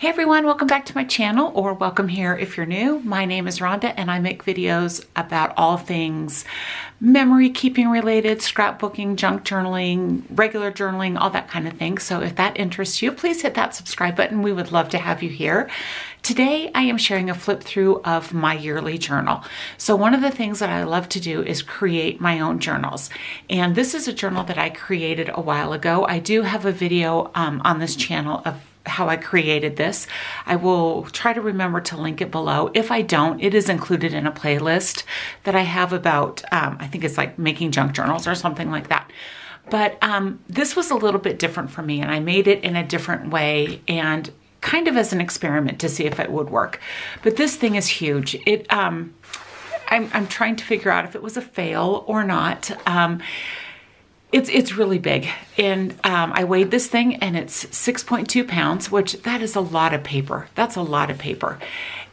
Hey everyone, welcome back to my channel, or welcome here if you're new. My name is Rhonda and I make videos about all things memory keeping related, scrapbooking, junk journaling, regular journaling, all that kind of thing. So if that interests you, please hit that subscribe button. We would love to have you here. Today I am sharing a flip through of my yearly journal. So one of the things that I love to do is create my own journals. And this is a journal that I created a while ago. I do have a video on this channel of how I created this. I will try to remember to link it below. If I don't, it is included in a playlist that I have about, I think it's like making junk journals or something like that. But this was a little bit different for me, and I made it in a different way and kind of as an experiment to see if it would work. But this thing is huge. I'm trying to figure out if it was a fail or not. It's really big, and I weighed this thing and it's 6.2 pounds, which that is a lot of paper. That's a lot of paper.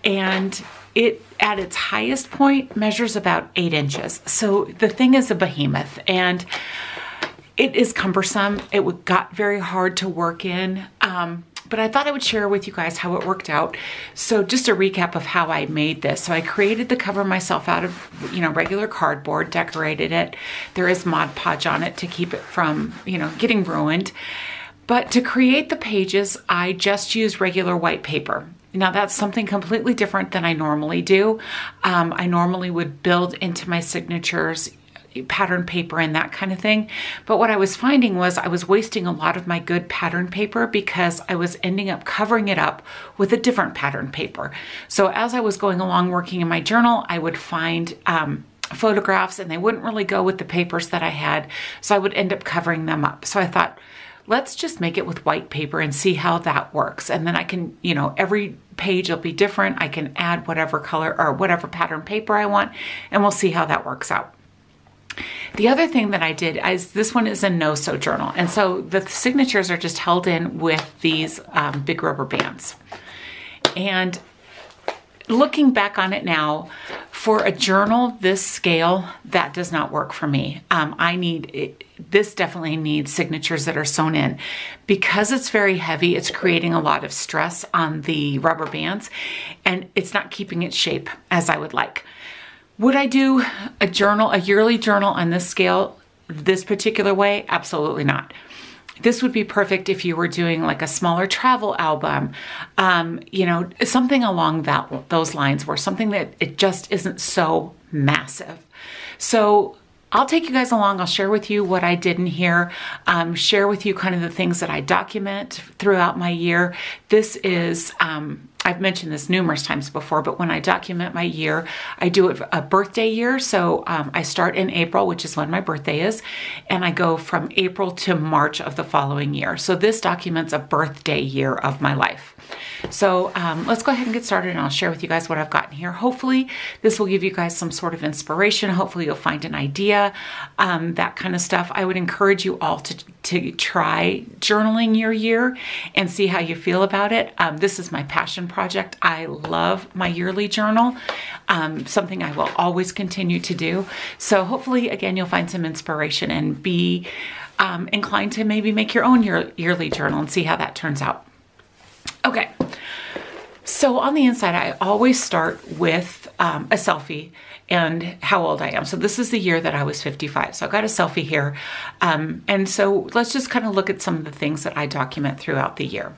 And it, at its highest point, measures about 8 inches. So the thing is a behemoth, and it is cumbersome. It got very hard to work in. But I thought I would share with you guys how it worked out. So just a recap of how I made this. So I created the cover myself out of, regular cardboard, decorated it. There is Mod Podge on it to keep it from, getting ruined. But to create the pages, I just used regular white paper. Now that's something completely different than I normally do. I normally would build into my signatures pattern paper and that kind of thing. But what I was finding was I was wasting a lot of my good pattern paper because I was ending up covering it up with a different pattern paper. So as I was going along working in my journal, I would find photographs and they wouldn't really go with the papers that I had. So I would end up covering them up. So I thought, let's just make it with white paper and see how that works. And then I can, every page will be different. I can add whatever color or whatever pattern paper I want, and we'll see how that works out. The other thing that I did is this one is a no-sew journal. And so the signatures are just held in with these big rubber bands. And looking back on it now, for a journal this scale, that does not work for me. This definitely needs signatures that are sewn in. Because it's very heavy, it's creating a lot of stress on the rubber bands, and it's not keeping its shape as I would like. Would I do a yearly journal on this scale, this particular way? Absolutely not. This would be perfect if you were doing like a smaller travel album, something along those lines, where something that it just isn't so massive. So I'll take you guys along. I'll share with you what I did in here, share with you kind of the things that I document throughout my year. This is, I've mentioned this numerous times before, but when I document my year, I do it a birthday year. So I start in April, which is when my birthday is, and I go from April to March of the following year. So this documents a birthday year of my life. So let's go ahead and get started, and I'll share with you guys what I've got in here. Hopefully this will give you guys some sort of inspiration. Hopefully you'll find an idea, that kind of stuff. I would encourage you all to try journaling your year and see how you feel about it. This is my passion project. I love my yearly journal, something I will always continue to do. So hopefully, again, you'll find some inspiration and be inclined to maybe make your own yearly journal and see how that turns out. Okay, so on the inside, I always start with a selfie and how old I am. So this is the year that I was 55. So I've got a selfie here. And so let's just kind of look at some of the things that I document throughout the year.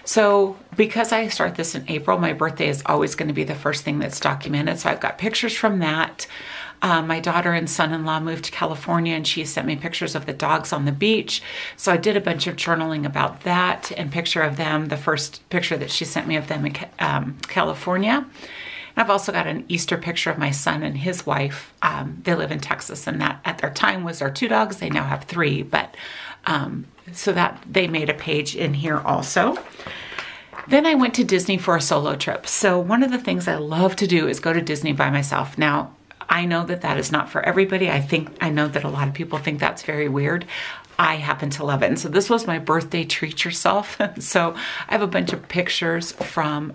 So because I start this in April, my birthday is always going to be the first thing that's documented. So I've got pictures from that. My daughter and son-in-law moved to California, and she sent me pictures of the dogs on the beach. So I did a bunch of journaling about that and picture of them, the first picture that she sent me of them in California. And I've also got an Easter picture of my son and his wife. They live in Texas, and that at their time was our 2 dogs. They now have 3, but so that they made a page in here also. Then I went to Disney for a solo trip. So one of the things I love to do is go to Disney by myself. Now, I know that that is not for everybody. I know that a lot of people think that's very weird. I happen to love it. And so this was my birthday treat yourself. So I have a bunch of pictures from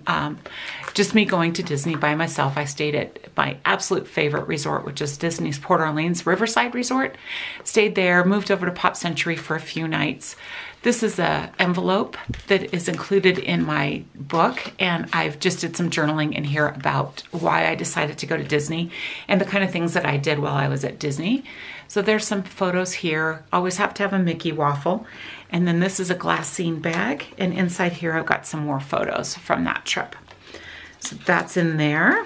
just me going to Disney by myself. I stayed at my absolute favorite resort, which is Disney's Port Orleans Riverside Resort. Stayed there, moved over to Pop Century for a few nights. This is an envelope that is included in my book, and I've just did some journaling in here about why I decided to go to Disney and the kind of things that I did while I was at Disney. So there's some photos here. Always have to have a Mickey waffle. And then this is a glassine bag, and inside here I've got some more photos from that trip. So that's in there.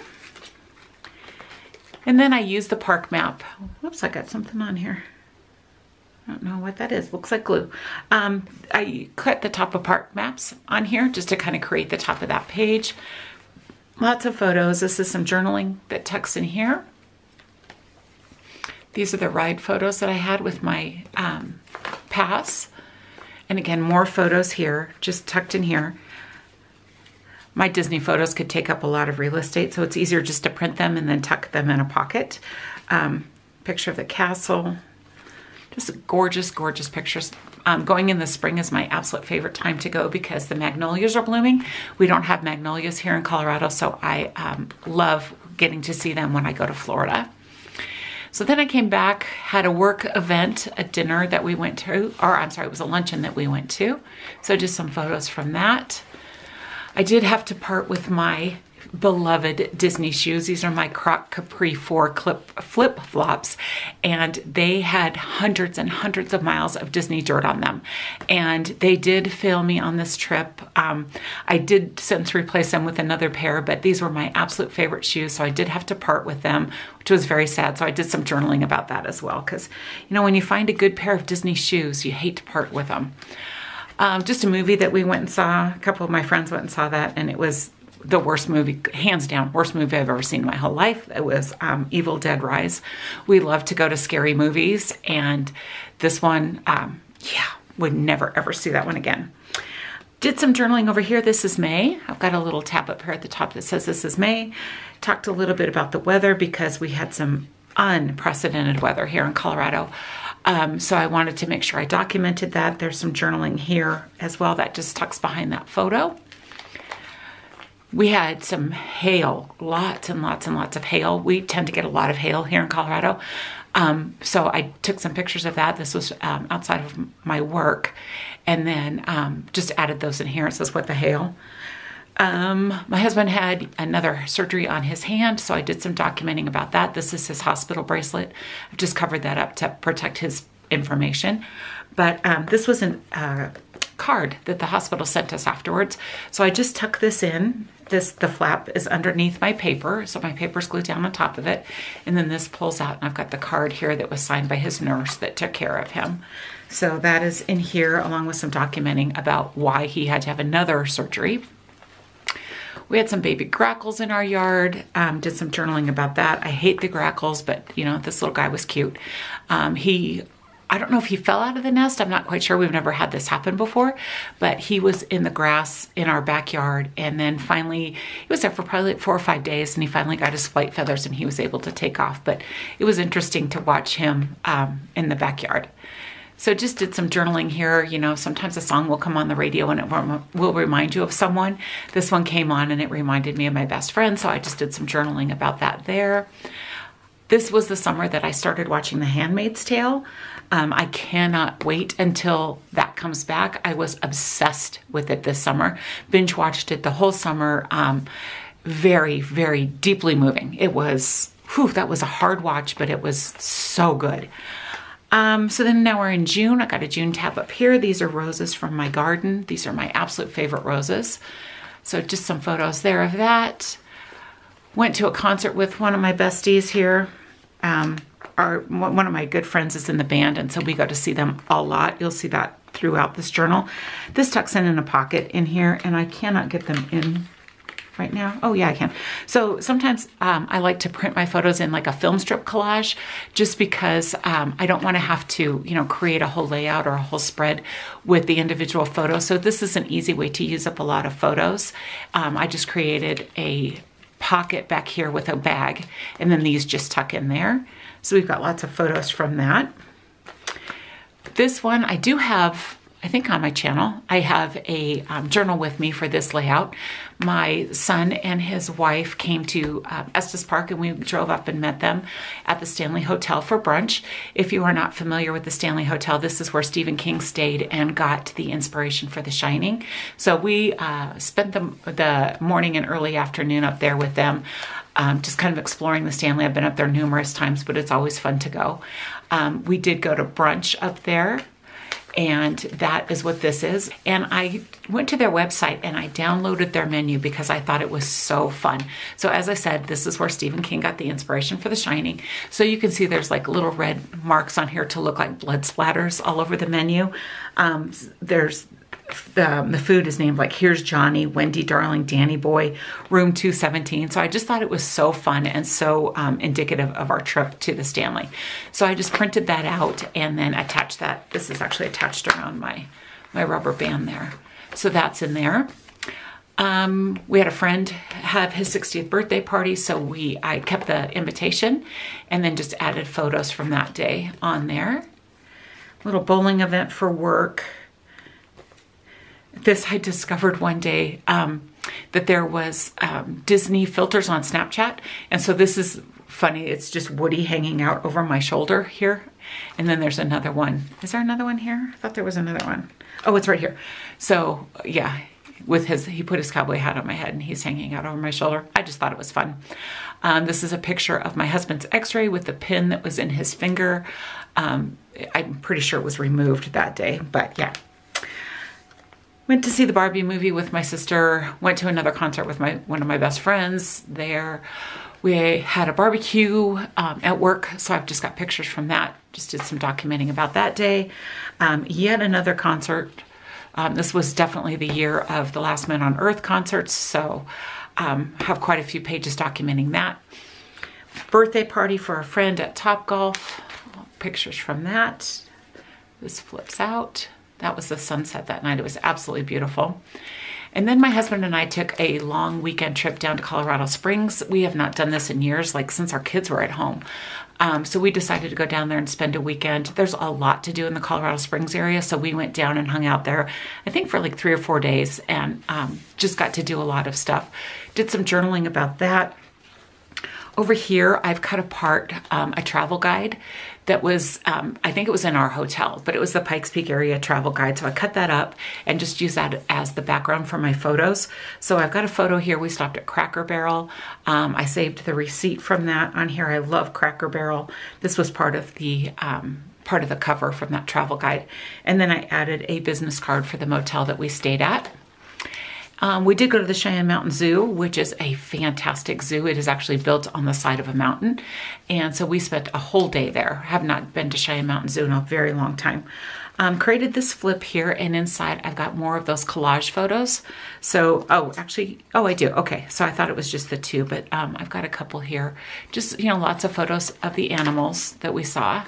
And then I use the park map. Whoops, I got something on here. I don't know what that is. Looks like glue. I cut the top of park maps on here just to kind of create the top of that page. Lots of photos. This is some journaling that tucks in here. These are the ride photos that I had with my pass. And again, more photos here, just tucked in here. My Disney photos could take up a lot of real estate, so it's easier just to print them and then tuck them in a pocket. Picture of the castle. Just gorgeous, gorgeous pictures. Going in the spring is my absolute favorite time to go because the magnolias are blooming. We don't have magnolias here in Colorado, so I love getting to see them when I go to Florida. So then I came back, had a work event, a dinner that we went to, or I'm sorry, it was a luncheon that we went to. So just some photos from that. I did have to part with my beloved Disney shoes. These are my Croc Capri 4 flip-flops, and they had hundreds and hundreds of miles of Disney dirt on them. And they did fail me on this trip. I did since replace them with another pair, but these were my absolute favorite shoes, so I did have to part with them, which was very sad. So I did some journaling about that as well, because, you know, when you find a good pair of Disney shoes, you hate to part with them. Just a movie that we went and saw. A couple of my friends went and saw that, and it was the worst movie, hands down, worst movie I've ever seen in my whole life. It was Evil Dead Rise. We love to go to scary movies, and this one, yeah, would never ever see that one again. Did some journaling over here. This is May. I've got a little tab up here at the top that says this is May. Talked a little bit about the weather because we had some unprecedented weather here in Colorado. So I wanted to make sure I documented that. There's some journaling here as well that just tucks behind that photo. We had some hail, lots and lots and lots of hail. We tend to get a lot of hail here in Colorado. So I took some pictures of that. This was outside of my work. And then just added those in here. It says, what the hail. My husband had another surgery on his hand, so I did some documenting about that. This is his hospital bracelet. I've just covered that up to protect his information. But this was a card that the hospital sent us afterwards. So I just tuck this in. The flap is underneath my paper, so my paper's glued down on top of it. And then this pulls out, and I've got the card here that was signed by his nurse that took care of him. So that is in here, along with some documenting about why he had to have another surgery. We had some baby grackles in our yard, did some journaling about that. I hate the grackles, but you know, this little guy was cute. I don't know if he fell out of the nest. I'm not quite sure. We've never had this happen before, but he was in the grass in our backyard. And then finally, he was there for probably like 4 or 5 days, and he finally got his flight feathers and he was able to take off. But it was interesting to watch him in the backyard. So just did some journaling here. You know, sometimes a song will come on the radio and it will remind you of someone. This one came on and it reminded me of my best friend. So I just did some journaling about that there. This was the summer that I started watching The Handmaid's Tale. I cannot wait until that comes back. I was obsessed with it this summer. Binge watched it the whole summer. Very, very deeply moving. It was, whew, that was a hard watch, but it was so good. So then now we're in June. I got a June tab up here. These are roses from my garden. These are my absolute favorite roses. So just some photos there of that. Went to a concert with one of my besties here. One of my good friends is in the band, and so we go to see them a lot. You'll see that throughout this journal. This tucks in a pocket in here, and I cannot get them in right now. Oh yeah, I can. So sometimes I like to print my photos in like a film strip collage, just because I don't want to have to, you know, create a whole layout or a whole spread with the individual photos. So this is an easy way to use up a lot of photos. I just created a pocket back here with a bag, and then these just tuck in there. So we've got lots of photos from that. This one I do have, I think on my channel, I have a journal with me for this layout. My son and his wife came to Estes Park, and we drove up and met them at the Stanley Hotel for brunch. If you are not familiar with the Stanley Hotel, this is where Stephen King stayed and got the inspiration for The Shining. So we spent the morning and early afternoon up there with them, just kind of exploring the Stanley. I've been up there numerous times, but it's always fun to go. We did go to brunch up there, and that is what this is. And I went to their website and I downloaded their menu because I thought it was so fun. So as I said, this is where Stephen King got the inspiration for The Shining. So you can see there's like little red marks on here to look like blood splatters all over the menu. There's the food is named like Here's Johnny, Wendy Darling, Danny Boy, Room 217. So I just thought it was so fun and so indicative of our trip to the Stanley. So I just printed that out and then attached that. This is actually attached around my rubber band there. So that's in there. We had a friend have his 60th birthday party, so I kept the invitation and then just added photos from that day on there. Little bowling event for work. This I discovered one day that there was Disney filters on Snapchat. And so this is funny. It's just Woody hanging out over my shoulder here. And then there's another one. Is there another one here? I thought there was another one. Oh, it's right here. So yeah, he put his cowboy hat on my head and he's hanging out over my shoulder. I just thought it was fun. This is a picture of my husband's x-ray with the pin that was in his finger. I'm pretty sure it was removed that day, but yeah. Went to see the Barbie movie with my sister, went to another concert with one of my best friends there. We had a barbecue at work, so I've just got pictures from that. Just did some documenting about that day. Yet another concert. This was definitely the year of the Last Man on Earth concerts, so have quite a few pages documenting that. Birthday party for a friend at Topgolf. Pictures from that. This flips out. That was the sunset that night. It was absolutely beautiful. And then my husband and I took a long weekend trip down to Colorado Springs. We have not done this in years, like since our kids were at home. So we decided to go down there and spend a weekend. There's a lot to do in the Colorado Springs area. So we went down and hung out there, I think for like 3 or 4 days, and just got to do a lot of stuff. Did some journaling about that. Over here, I've cut apart a travel guide that was, I think it was in our hotel, but it was the Pikes Peak area travel guide. So I cut that up and just used that as the background for my photos. So I've got a photo here. We stopped at Cracker Barrel. I saved the receipt from that on here. I love Cracker Barrel. This was part of the cover from that travel guide. And then I added a business card for the motel that we stayed at. We did go to the Cheyenne Mountain Zoo, which is a fantastic zoo. It is actually built on the side of a mountain. And so we spent a whole day there. Have not been to Cheyenne Mountain Zoo in a very long time. Created this flip here, and inside I've got more of those collage photos. So, I do. Okay, so I thought it was just the 2, but I've got a couple here. Just, lots of photos of the animals that we saw.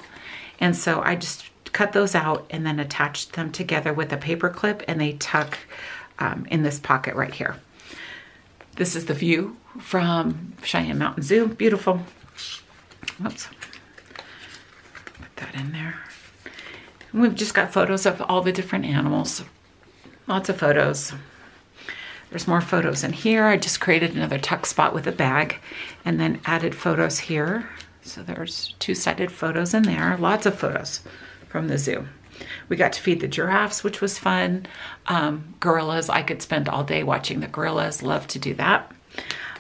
And so I just cut those out and then attached them together with a paper clip, and they tuck in this pocket right here. This is the view from Cheyenne Mountain Zoo. Beautiful. Oops. Put that in there. And we've just got photos of all the different animals. Lots of photos. There's more photos in here. I just created another tuck spot with a bag and then added photos here. So there's 2-sided photos in there. Lots of photos from the zoo. We got to feed the giraffes, which was fun. Gorillas, I could spend all day watching the gorillas. Love to do that.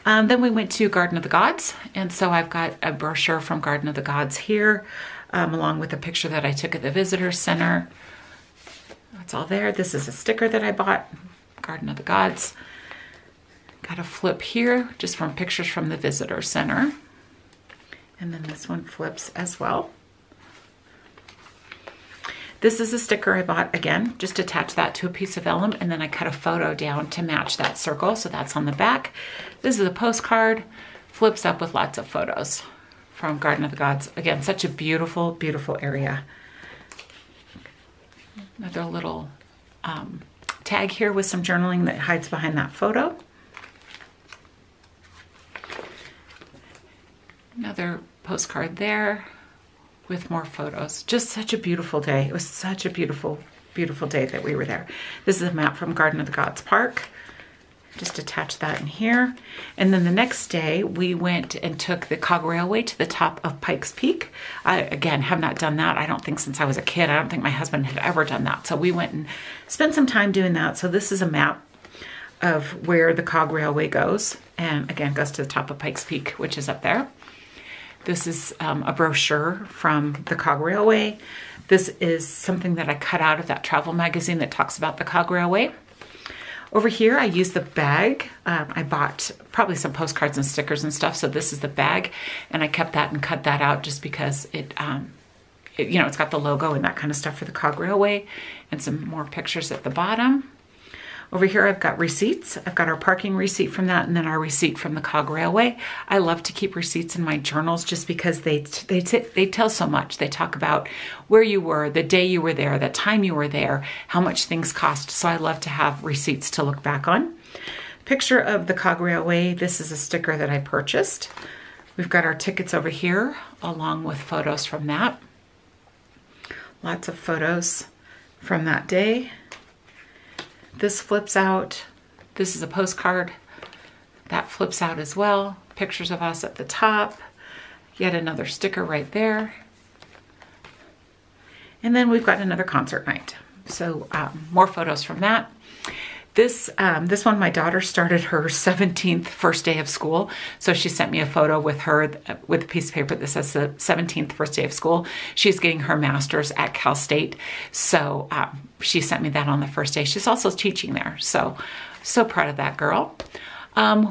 Then we went to Garden of the Gods. And so I've got a brochure from Garden of the Gods here, along with a picture that I took at the visitor center. That's all there. This is a sticker that I bought, Garden of the Gods. Got a flip here, just from pictures from the visitor center. And then this one flips as well. This is a sticker I bought, again, just attach that to a piece of vellum, and then I cut a photo down to match that circle, so that's on the back. This is a postcard, flips up with lots of photos from Garden of the Gods. Again, such a beautiful, beautiful area. Another little tag here with some journaling that hides behind that photo. Another postcard there. with more photos. Just such a beautiful day. It was such a beautiful, beautiful day that we were there. This is a map from Garden of the Gods Park. Just attach that in here. And then the next day we went and took the cog railway to the top of Pikes Peak. I, again, have not done that, I don't think, since I was a kid. I don't think my husband had ever done that. So we went and spent some time doing that. So this is a map of where the cog railway goes. And again, goes to the top of Pikes Peak, which is up there. This is a brochure from the cog railway. This is something that I cut out of that travel magazine that talks about the cog railway. Over here, I used the bag. I bought probably some postcards and stickers and stuff. So this is the bag, and I kept that and cut that out just because it you know, it's got the logo and that kind of stuff for the cog railway, and some more pictures at the bottom. Over here, I've got receipts. I've got our parking receipt from that, and then our receipt from the cog railway. I love to keep receipts in my journals just because they tell so much. They talk about where you were, the day you were there, the time you were there, how much things cost. So I love to have receipts to look back on. Picture of the cog railway. This is a sticker that I purchased. We've got our tickets over here, along with photos from that. Lots of photos from that day. This flips out. This is a postcard. That flips out as well. Pictures of us at the top. Yet another sticker right there. And then we've got another concert night. So more photos from that. This one, my daughter started her 17th first day of school. So she sent me a photo with her, with a piece of paper that says the 17th first day of school. She's getting her master's at Cal State. So she sent me that on the first day. She's also teaching there. So proud of that girl.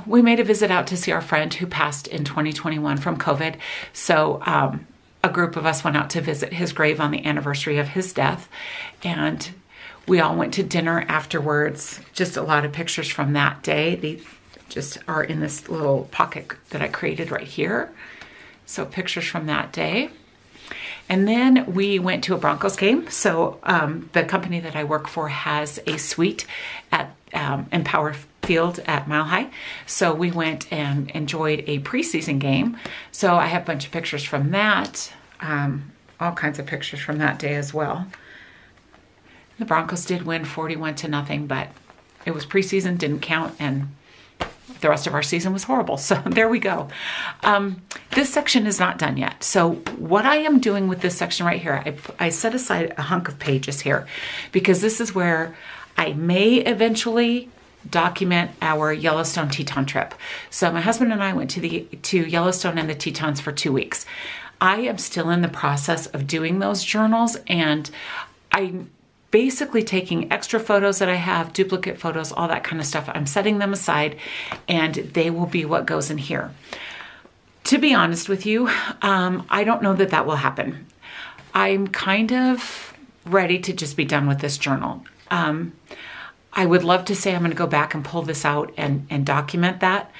We made a visit out to see our friend who passed in 2021 from COVID. So a group of us went out to visit his grave on the anniversary of his death. And we all went to dinner afterwards. Just a lot of pictures from that day. They just are in this little pocket that I created right here. So pictures from that day. And then we went to a Broncos game. So the company that I work for has a suite at Empower Field at Mile High. So we went and enjoyed a preseason game. So I have a bunch of pictures from that. All kinds of pictures from that day as well. The Broncos did win 41-0, but it was preseason, didn't count, and the rest of our season was horrible. So there we go. This section is not done yet. So what I am doing with this section right here, I set aside a hunk of pages here because this is where I may eventually document our Yellowstone Teton trip. So my husband and I went to Yellowstone and the Tetons for 2 weeks. I am still in the process of doing those journals, and I'm basically taking extra photos that I have, duplicate photos, all that kind of stuff. I'm setting them aside, and they will be what goes in here. To be honest with you, I don't know that that will happen. I'm kind of ready to just be done with this journal. I would love to say I'm going to go back and pull this out and document that.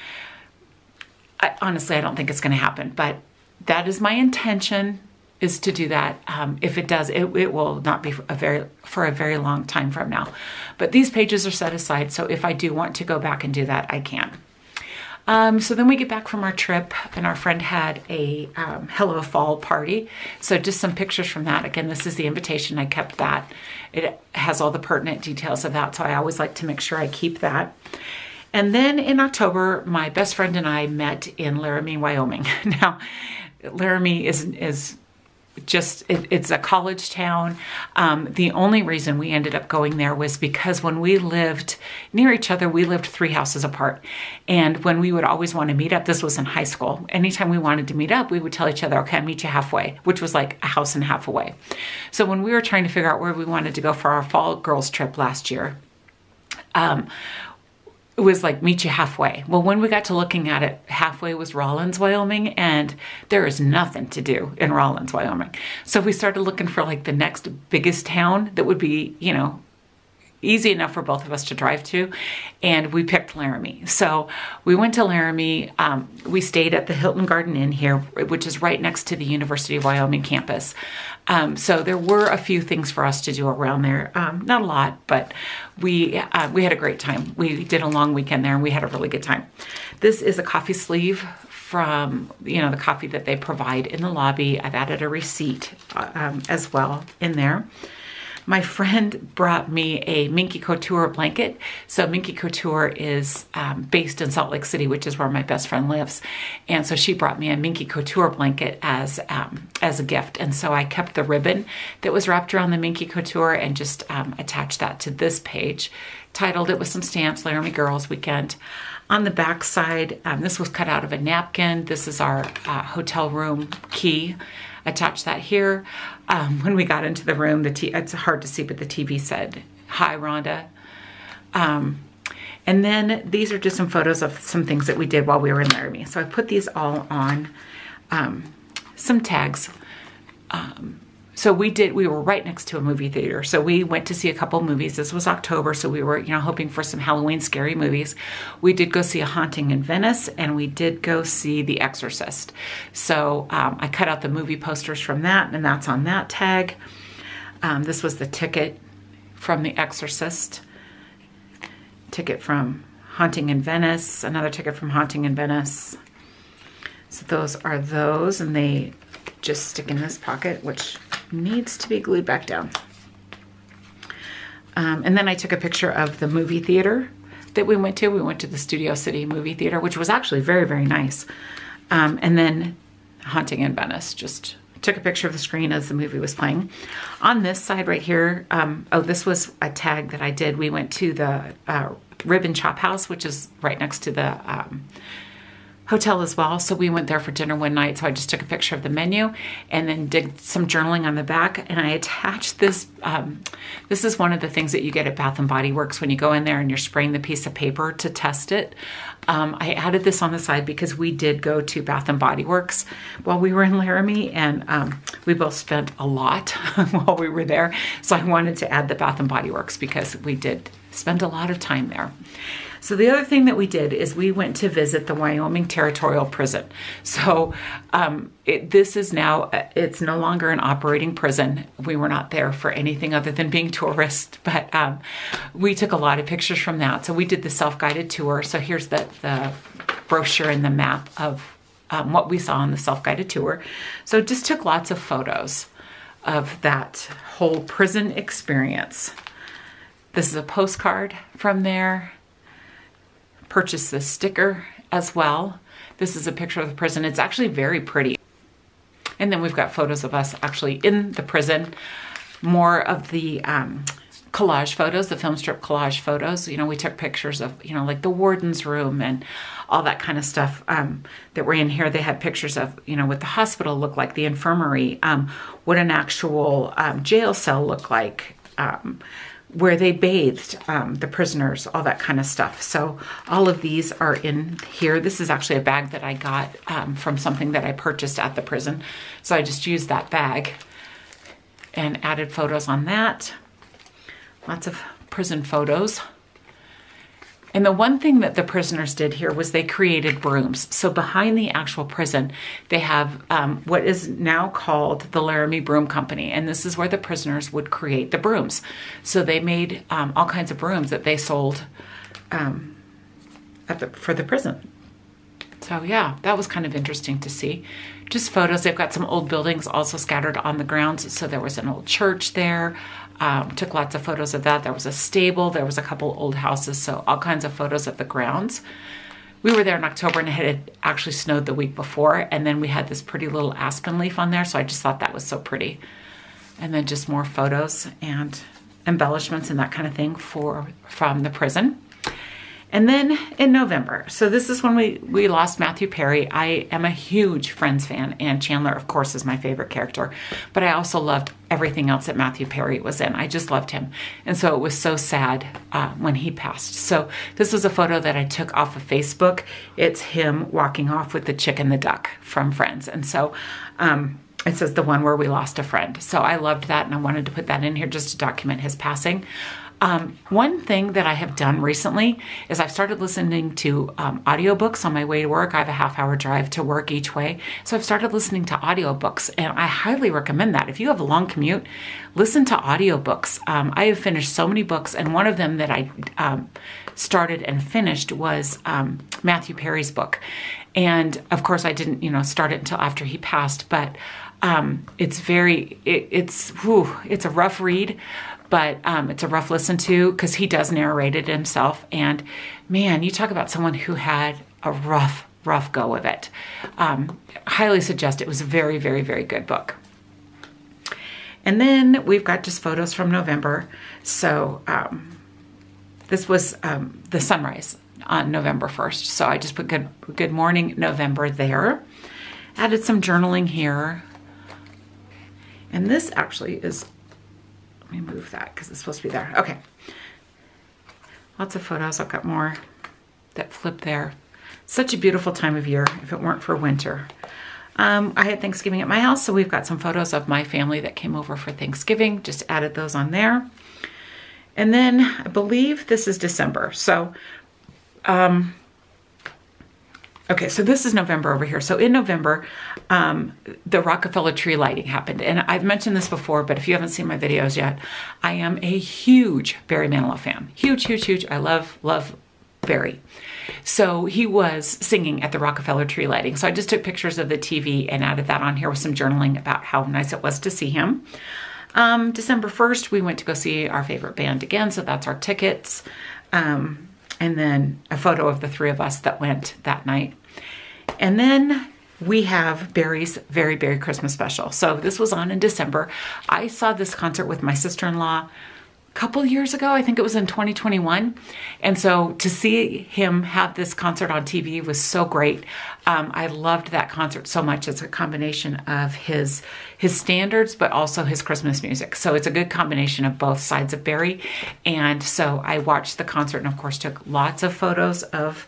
Honestly, I don't think it's going to happen, but that is my intention, is to do that. If it does, it will not be for a very long time from now. But these pages are set aside, so if I do want to go back and do that, I can. So then we get back from our trip, and our friend had a Hello Fall party. So just some pictures from that. Again, this is the invitation. I kept that. It has all the pertinent details of that, so I always like to make sure I keep that. And then in October, my best friend and I met in Laramie, Wyoming. Now, Laramie is just, it's a college town. The only reason we ended up going there was because when we lived near each other, we lived 3 houses apart. And when we would always want to meet up, this was in high school, anytime we wanted to meet up, we would tell each other, okay, I'll meet you halfway, which was like a house and a half away. So when we were trying to figure out where we wanted to go for our fall girls trip last year, it was like, meet you halfway. Well, when we got to looking at it, halfway was Rawlins, Wyoming, and there is nothing to do in Rawlins, Wyoming. So we started looking for like the next biggest town that would be, you know, easy enough for both of us to drive to, and we picked Laramie. So we went to Laramie. We stayed at the Hilton Garden Inn here, which is right next to the University of Wyoming campus. So there were a few things for us to do around there. Not a lot, but we had a great time. We did a long weekend there, and we had a really good time. This is a coffee sleeve from, you know, the coffee that they provide in the lobby. I've added a receipt as well in there. My friend brought me a Minky Couture blanket. So Minky Couture is based in Salt Lake City, which is where my best friend lives. And so she brought me a Minky Couture blanket as a gift. And so I kept the ribbon that was wrapped around the Minky Couture and just attached that to this page. Titled it with some stamps, Laramie Girls Weekend. On the back side, this was cut out of a napkin. This is our hotel room key. Attach that here. When we got into the room, it's hard to see, but the TV said, "Hi, Rhonda." And then these are just some photos of some things that we did while we were in Laramie. So I put these all on some tags. So we were right next to a movie theater. So we went to see a couple movies. This was October, so we were, you know, hoping for some Halloween scary movies. We did go see A Haunting in Venice, and we did go see The Exorcist. So I cut out the movie posters from that, and that's on that tag. This was the ticket from The Exorcist. Ticket from Haunting in Venice. Another ticket from Haunting in Venice. So those are those, and they just stick in this pocket, which needs to be glued back down. And then I took a picture of the movie theater that we went to. We went to the Studio City movie theater, which was actually very, very nice. And then Haunting in Venice, just took a picture of the screen as the movie was playing. On this side right here, oh, this was a tag that I did. We went to the Rib and Chop House, which is right next to the hotel as well. So we went there for dinner one night. So I just took a picture of the menu and then did some journaling on the back. And I attached this. This is one of the things that you get at Bath & Body Works when you go in there and you're spraying the piece of paper to test it. I added this on the side because we did go to Bath & Body Works while we were in Laramie, and we both spent a lot while we were there. So I wanted to add the Bath & Body Works because we did spend a lot of time there. So the other thing that we did is we went to visit the Wyoming Territorial Prison. So this is now, it's no longer an operating prison. We were not there for anything other than being tourists, but we took a lot of pictures from that. So we did the self-guided tour. So here's the brochure and the map of what we saw on the self-guided tour. So just took lots of photos of that whole prison experience. This is a postcard from there. Purchased this sticker as well. This is a picture of the prison. It's actually very pretty. And then we've got photos of us actually in the prison. More of the collage photos, the film strip collage photos. You know, we took pictures of, you know, like the warden's room and all that kind of stuff that were in here. They had pictures of, you know, what the hospital looked like, the infirmary, what an actual jail cell looked like, where they bathed the prisoners, all that kind of stuff. So all of these are in here. This is actually a bag that I got from something that I purchased at the prison. So I just used that bag and added photos on that. Lots of prison photos. And the one thing that the prisoners did here was they created brooms. So behind the actual prison, they have what is now called the Laramie Broom Company. And this is where the prisoners would create the brooms. So they made all kinds of brooms that they sold for the prison. So yeah, that was kind of interesting to see. Just photos. They've got some old buildings also scattered on the grounds. So there was an old church there. Took lots of photos of that. There was a stable. There was a couple old houses. So all kinds of photos of the grounds. We were there in October and it had actually snowed the week before. And then we had this pretty little aspen leaf on there. So I just thought that was so pretty. And then just more photos and embellishments and that kind of thing from the prison. And then in November, so this is when we lost Matthew Perry. I am a huge Friends fan, and Chandler, of course, is my favorite character. But I also loved everything else that Matthew Perry was in. I just loved him. And so it was so sad when he passed. So this was a photo that I took off of Facebook. It's him walking off with the chick and the duck from Friends. And so it says the one where we lost a friend. So I loved that, and I wanted to put that in here just to document his passing. One thing that I have done recently is I've started listening to audiobooks on my way to work. I have a half-hour drive to work each way. So I've started listening to audiobooks, and I highly recommend that. If you have a long commute, listen to audiobooks. I have finished so many books, and one of them that I started and finished was Matthew Perry's book. And of course, I didn't, start it until after he passed, but it's a rough read, but it's a rough listen to because he does narrate it himself. And man, you talk about someone who had a rough go of it. Highly suggest it was a very, very, very good book. And then we've got just photos from November. So this was the sunrise on November 1st. So I just put good morning November there. Added some journaling here. And this actually is, let me move that because it's supposed to be there. Okay. Lots of photos. I've got more that flip there. Such a beautiful time of year if it weren't for winter. I had Thanksgiving at my house, so we've got some photos of my family that came over for Thanksgiving. Just added those on there. And then I believe this is December. So, okay, so this is November over here. So in November, the Rockefeller tree lighting happened. And I've mentioned this before, but if you haven't seen my videos yet, I am a huge Barry Manilow fan. Huge. I love Barry. So he was singing at the Rockefeller tree lighting. So I just took pictures of the TV and added that on here with some journaling about how nice it was to see him. December 1st, we went to go see our favorite band again. So that's our tickets. And then a photo of the three of us that went that night. And then we have Barry's Very Berry Christmas Special. So this was on in December. I saw this concert with my sister-in-law a couple years ago. I think it was in 2021. And so to see him have this concert on TV was so great. I loved that concert so much. It's a combination of his standards, but also his Christmas music. So it's a good combination of both sides of Barry. And so I watched the concert and of course took lots of photos of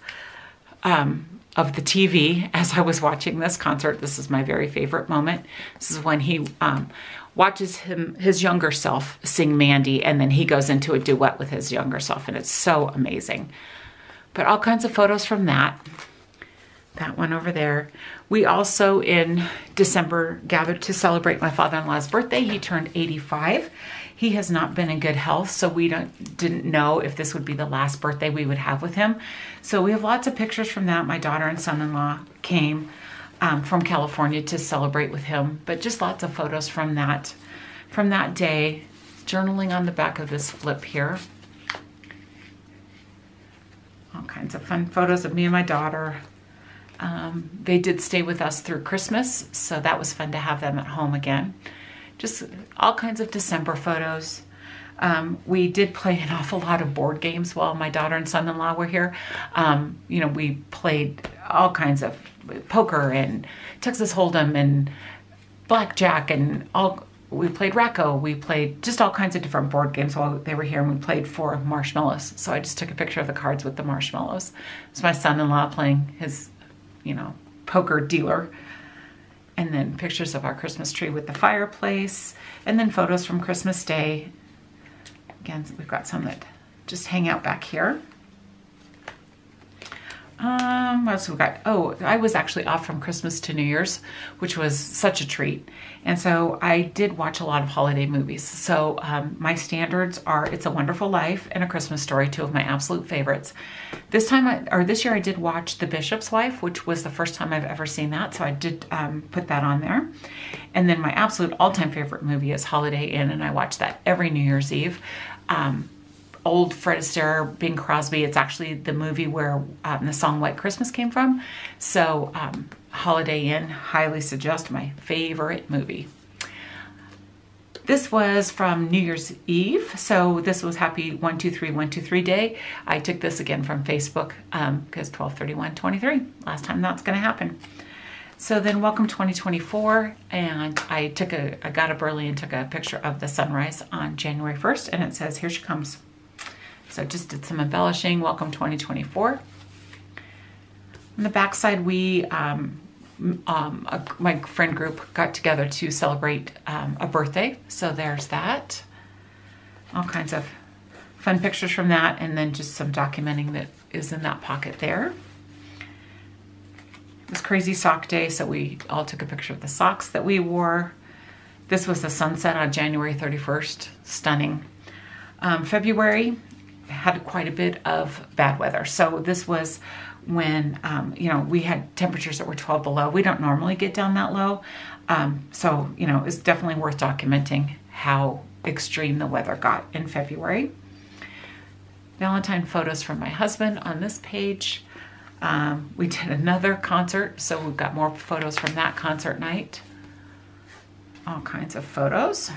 the TV as I was watching this concert. This is my very favorite moment. This is when he watches his younger self sing Mandy, and then he goes into a duet with his younger self, and it's so amazing. But all kinds of photos from that. That one over there. We also in December gathered to celebrate my father-in-law's birthday. He turned 85. He has not been in good health, so we didn't know if this would be the last birthday we would have with him. So we have lots of pictures from that. My daughter and son-in-law came from California to celebrate with him, but just lots of photos from that day. Journaling on the back of this flip here. All kinds of fun photos of me and my daughter. They did stay with us through Christmas, so that was fun to have them at home again. Just all kinds of December photos. We did play an awful lot of board games while my daughter and son-in-law were here. We played all kinds of poker and Texas Hold'em and blackjack and we played Racco. We played just all kinds of different board games while they were here, and we played for marshmallows. So I just took a picture of the cards with the marshmallows. It's my son-in-law playing his, poker dealer. And then pictures of our Christmas tree with the fireplace. And then photos from Christmas Day. Again, we've got some that just hang out back here. What else we got? Oh, I was actually off from Christmas to New Year's, which was such a treat. And so I did watch a lot of holiday movies. So my standards are It's a Wonderful Life and A Christmas Story, two of my absolute favorites. This year I did watch The Bishop's Wife, which was the first time I've ever seen that. So I did put that on there. And then my absolute all-time favorite movie is Holiday Inn, and I watch that every New Year's Eve. Old Fred Astaire, Bing Crosby. It's actually the movie where the song White Christmas came from. So Holiday Inn, highly suggest, my favorite movie. This was from New Year's Eve. So this was Happy 123 Day. I took this again from Facebook because 12/31/23, last time that's going to happen. So then welcome 2024, and I got up early and took a picture of the sunrise on January 1st, and it says, "Here she comes." So just did some embellishing. Welcome 2024. On the back side, we, my friend group got together to celebrate a birthday. So there's that. All kinds of fun pictures from that, and then just some documenting that is in that pocket there. It was crazy sock day, so we all took a picture of the socks that we wore. This was the sunset on January 31st. Stunning. February had quite a bit of bad weather. So this was when, you know, we had temperatures that were 12 below. We don't normally get down that low. So, you know, it's definitely worth documenting how extreme the weather got in February. Valentine photos from my husband on this page. We did another concert, so we've got more photos from that concert night. All kinds of photos.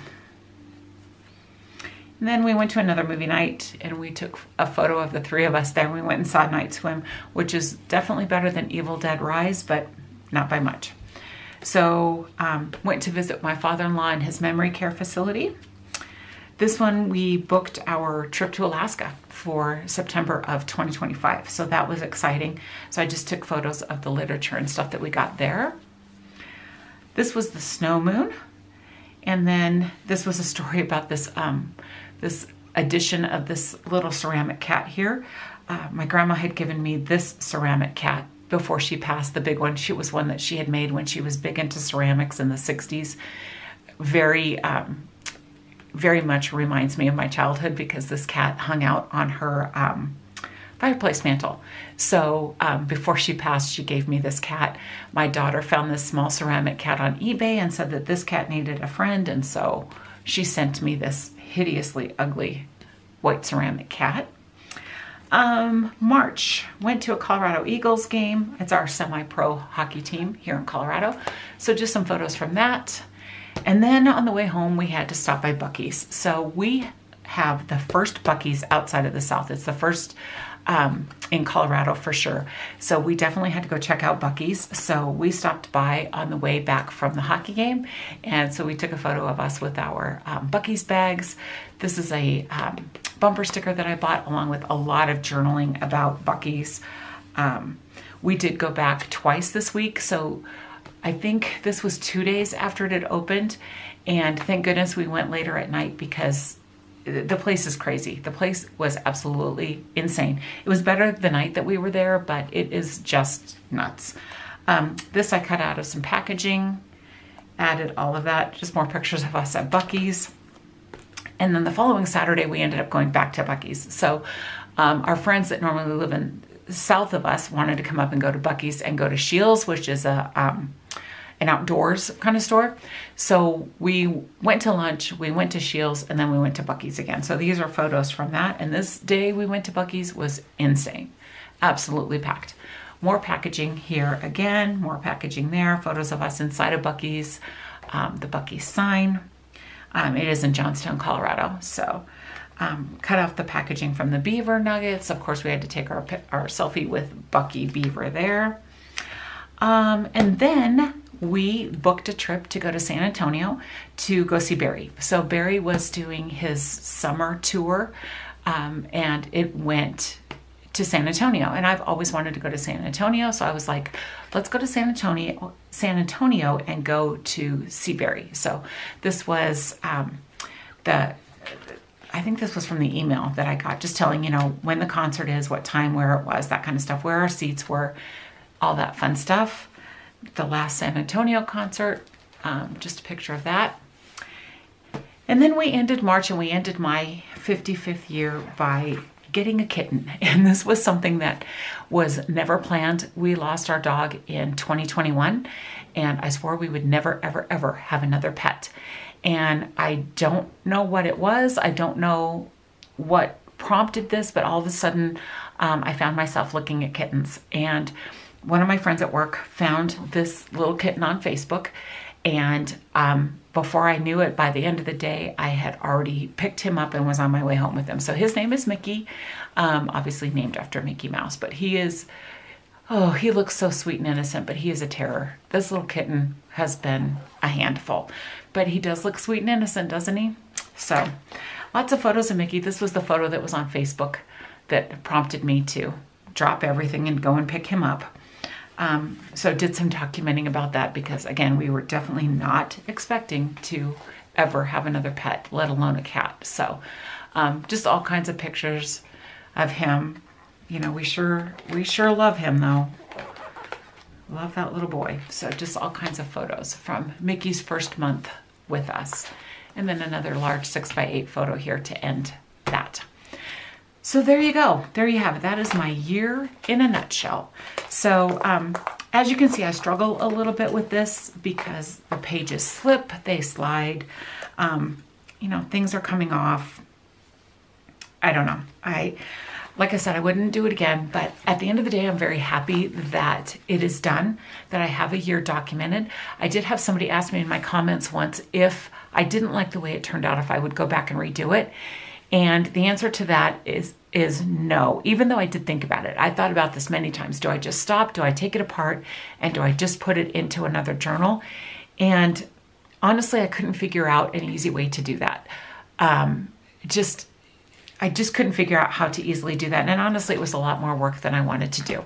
And then we went to another movie night, and we took a photo of the three of us there. We went and saw Night Swim, which is definitely better than Evil Dead Rise, but not by much. So went to visit my father-in-law in his memory care facility. This one, we booked our trip to Alaska for September of 2025. So that was exciting. So I just took photos of the literature and stuff that we got there. This was the snow moon. And then this was a story about this, this edition of this little ceramic cat here. My grandma had given me this ceramic cat before she passed, the big one. She was one that she had made when she was big into ceramics in the 60s. Very much reminds me of my childhood because this cat hung out on her fireplace mantle. So before she passed, she gave me this cat. My daughter found this small ceramic cat on eBay and said that this cat needed a friend, and so she sent me this hideously ugly white ceramic cat. March, went to a Colorado Eagles game. It's our semi-pro hockey team here in Colorado. So just some photos from that. And then on the way home, we had to stop by Buc-ee's. So we have the first Buc-ee's outside of the South. It's the first in Colorado for sure. So we definitely had to go check out Buc-ee's. So we stopped by on the way back from the hockey game. And so we took a photo of us with our Buc-ee's bags. This is a bumper sticker that I bought along with a lot of journaling about Buc-ee's. We did go back twice this week. So I think this was 2 days after it had opened. And thank goodness we went later at night because the place is crazy. The place was absolutely insane. It was better the night that we were there, but it is just nuts. This I cut out of some packaging, added all of that, just more pictures of us at Buc-ee's. And then the following Saturday, we ended up going back to Buc-ee's. So our friends that normally live in south of us wanted to come up and go to Buc-ee's and go to Scheels, which is an outdoors kind of store. So we went to lunch, we went to Scheels, and then we went to Buc-ee's again. So these are photos from that. And this day we went to Buc-ee's was insane. Absolutely packed. More packaging here again, more packaging there. Photos of us inside of Buc-ee's, the Buc-ee's sign. It is in Johnstown, Colorado. So cut off the packaging from the beaver nuggets. Of course, we had to take our selfie with Bucky Beaver there. And then we booked a trip to go to San Antonio to go see Barry. So Barry was doing his summer tour, and it went to San Antonio. And I've always wanted to go to San Antonio, so I was like, let's go to San Antonio and go to see Barry. So this was I think this was from the email that I got, just telling, you know, when the concert is, what time, where it was, that kind of stuff, where our seats were, all that fun stuff. The last San Antonio concert, just a picture of that. And then we ended March, and we ended my 55th year by getting a kitten. And this was something that was never planned. We lost our dog in 2021, and I swore we would never, ever, ever have another pet. And I don't know what it was. I don't know what prompted this, but all of a sudden I found myself looking at kittens. And one of my friends at work found this little kitten on Facebook. And before I knew it, by the end of the day, I had already picked him up and was on my way home with him. So his name is Mickey, obviously named after Mickey Mouse, but he is, oh, he looks so sweet and innocent, but he is a terror. This little kitten has been a handful, but he does look sweet and innocent, doesn't he? So lots of photos of Mickey. This was the photo that was on Facebook that prompted me to drop everything and go and pick him up. So did some documenting about that because, again, we were definitely not expecting to ever have another pet, let alone a cat. So just all kinds of pictures of him. You know, we sure love him though. Love that little boy. So just all kinds of photos from Mickey's first month with us. And then another large 6x8 photo here to end that. So there you go. There you have it. That is my year in a nutshell. So as you can see, I struggle a little bit with this because the pages slip, they slide, you know, things are coming off. I don't know. Like I said, I wouldn't do it again, but at the end of the day, I'm very happy that it is done, that I have a year documented. I did have somebody ask me in my comments once if I didn't like the way it turned out, if I would go back and redo it. And the answer to that is no, even though I did think about it. I thought about this many times. Do I just stop? Do I take it apart? And do I just put it into another journal? And honestly, I couldn't figure out an easy way to do that. I just couldn't figure out how to easily do that. And honestly, it was a lot more work than I wanted to do.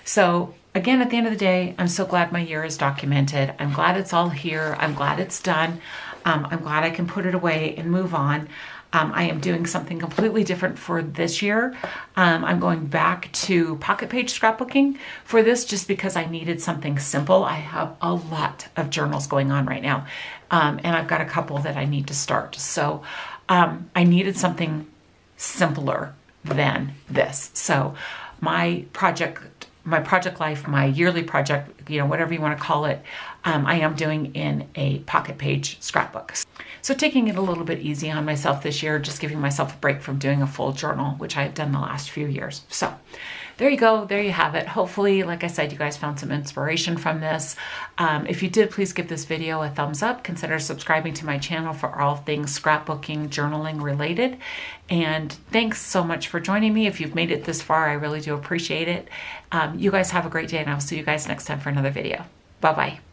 So again, at the end of the day, I'm so glad my year is documented. I'm glad it's all here. I'm glad it's done. I'm glad I can put it away and move on. I am doing something completely different for this year. I'm going back to pocket page scrapbooking for this just because I needed something simple. I have a lot of journals going on right now. And I've got a couple that I need to start. So I needed something simpler than this. So my project life, my yearly project, you know, whatever you want to call it, I am doing in a pocket page scrapbook. So taking it a little bit easy on myself this year, just giving myself a break from doing a full journal, which I've done the last few years. So there you go. There you have it. Hopefully, like I said, you guys found some inspiration from this. If you did, please give this video a thumbs up. Consider subscribing to my channel for all things scrapbooking, journaling related. And thanks so much for joining me. If you've made it this far, I really do appreciate it. You guys have a great day, and I'll see you guys next time for another video. Bye-bye.